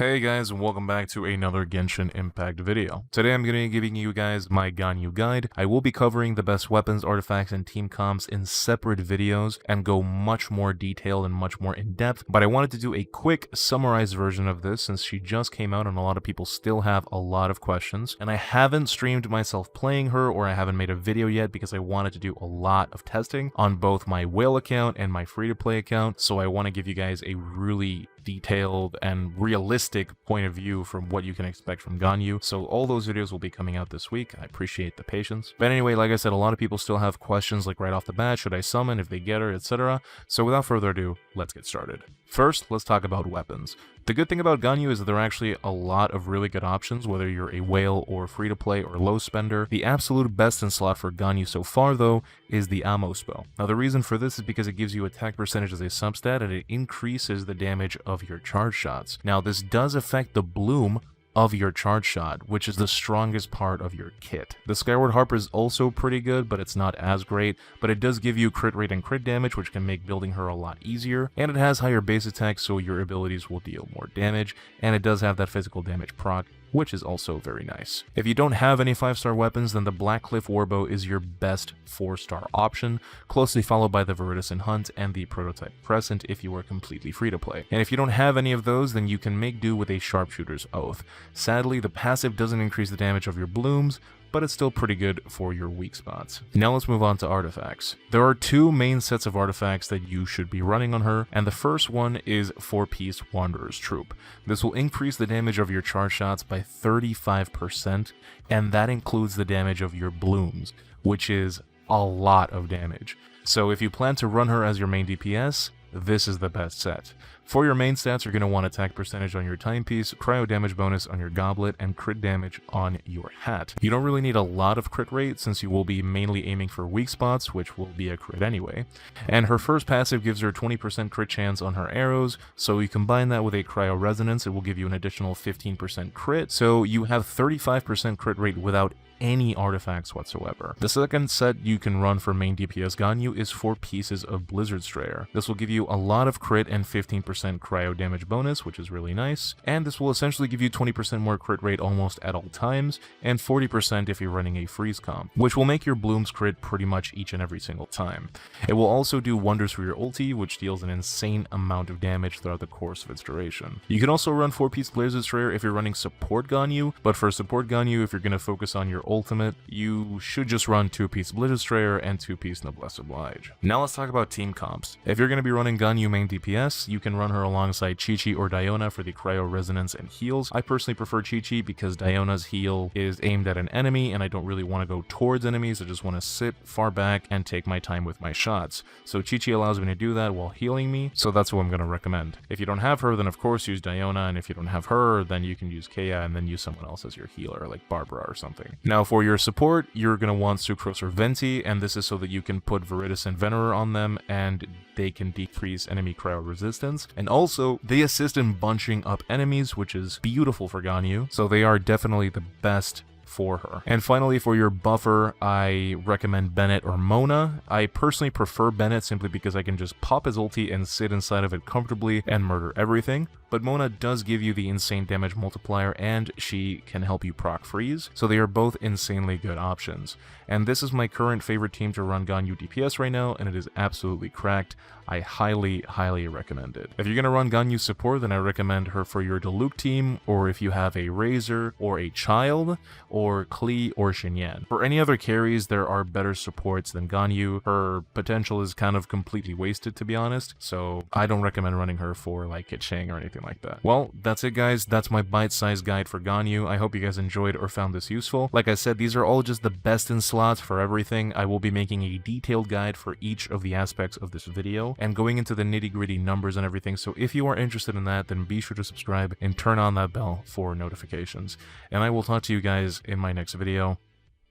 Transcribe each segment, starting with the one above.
Hey guys, and welcome back to another Genshin Impact video. Today I'm going to be giving you guys my GANYU guide. I will be covering the best weapons, artifacts, and team comps in separate videos and go much more detailed and much more in depth, but I wanted to do a quick summarized version of this since she just came out and a lot of people still have a lot of questions, and I haven't streamed myself playing her or I haven't made a video yet because I wanted to do a lot of testing on both my whale account and my free-to-play account, so I want to give you guys a really detailed and realistic point of view from what you can expect from GANYU. So all those videos will be coming out this week. I appreciate the patience. But anyway, like I said, a lot of people still have questions like right off the bat, should I summon if they get her, etc. So without further ado, let's get started. First, let's talk about weapons. The good thing about GANYU is that there are actually a lot of really good options, whether you're a whale or free-to-play or low spender. The absolute best in slot for GANYU so far, though, is the ammo spell. Now, the reason for this is because it gives you attack percentage as a substat, and it increases the damage of your charge shots. Now, this does affect the bloom of your charge shot, which is the strongest part of your kit. The Skyward Harper is also pretty good, but it's not as great, but it does give you crit rate and crit damage, which can make building her a lot easier, and it has higher base attack, so your abilities will deal more damage, and it does have that physical damage proc, which is also very nice. If you don't have any 5-star weapons, then the Blackcliff Warbow is your best 4-star option, closely followed by the Viridescent Hunt and the Prototype Crescent if you are completely free to play. And if you don't have any of those, then you can make do with a Sharpshooter's Oath. Sadly, the passive doesn't increase the damage of your blooms, but it's still pretty good for your weak spots. Now let's move on to artifacts. There are two main sets of artifacts that you should be running on her, and the first one is 4-piece Wanderer's Troop. This will increase the damage of your charge shots by 35%, and that includes the damage of your blooms, which is a lot of damage. So if you plan to run her as your main DPS, this is the best set. For your main stats, you're going to want attack percentage on your timepiece, cryo damage bonus on your goblet, and crit damage on your hat. You don't really need a lot of crit rate since you will be mainly aiming for weak spots, which will be a crit anyway. And her first passive gives her 20% crit chance on her arrows, so you combine that with a cryo resonance, it will give you an additional 15% crit, so you have 35% crit rate without any artifacts whatsoever. The second set you can run for main DPS GANYU is 4 pieces of Blizzard Strayer. This will give you a lot of crit and 15% cryo damage bonus, which is really nice, and this will essentially give you 20% more crit rate almost at all times, and 40% if you're running a freeze comp, which will make your blooms crit pretty much each and every single time. It will also do wonders for your ulti, which deals an insane amount of damage throughout the course of its duration. You can also run 4-piece Blizzard Strayer if you're running support GANYU, but for support GANYU, if you're going to focus on your ultimate, you should just run 2-piece Blizzard Strayer and 2-piece Noblesse Oblige. Now let's talk about team comps. If you're going to be running GANYU main DPS, you can run her alongside Chi-Chi or Diona for the cryo resonance and heals. I personally prefer Chi-Chi because Diona's heal is aimed at an enemy and I don't really want to go towards enemies. I just want to sit far back and take my time with my shots. So Chi-Chi allows me to do that while healing me, so that's what I'm going to recommend. If you don't have her, then of course use Diona, and if you don't have her, then you can use Kea and then use someone else as your healer, like Barbara or something. Now for your support, you're going to want Sucrose or Venti, and this is so that you can put Viridescent Venerer on them and they can decrease enemy cryo resistance, and also they assist in bunching up enemies, which is beautiful for GANYU, so they are definitely the best for her. And finally, for your buffer, I recommend Bennett or Mona. I personally prefer Bennett simply because I can just pop his ulti and sit inside of it comfortably and murder everything, but Mona does give you the insane damage multiplier and she can help you proc freeze, so they are both insanely good options. And this is my current favorite team to run GANYU DPS right now, and it is absolutely cracked. I highly recommend it. If you're going to run GANYU support, then I recommend her for your Diluc team, or if you have a Razor or a Child, or Klee or Xinyan. For any other carries, there are better supports than GANYU. Her potential is kind of completely wasted, to be honest, so I don't recommend running her for like Keqing or anything like that. Well, that's it guys, that's my bite-sized guide for GANYU. I hope you guys enjoyed or found this useful. Like I said, these are all just the best in slots for everything. I will be making a detailed guide for each of the aspects of this video and going into the nitty-gritty numbers and everything, so if you are interested in that, then be sure to subscribe and turn on that bell for notifications. And I will talk to you guys in my next video.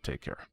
Take care.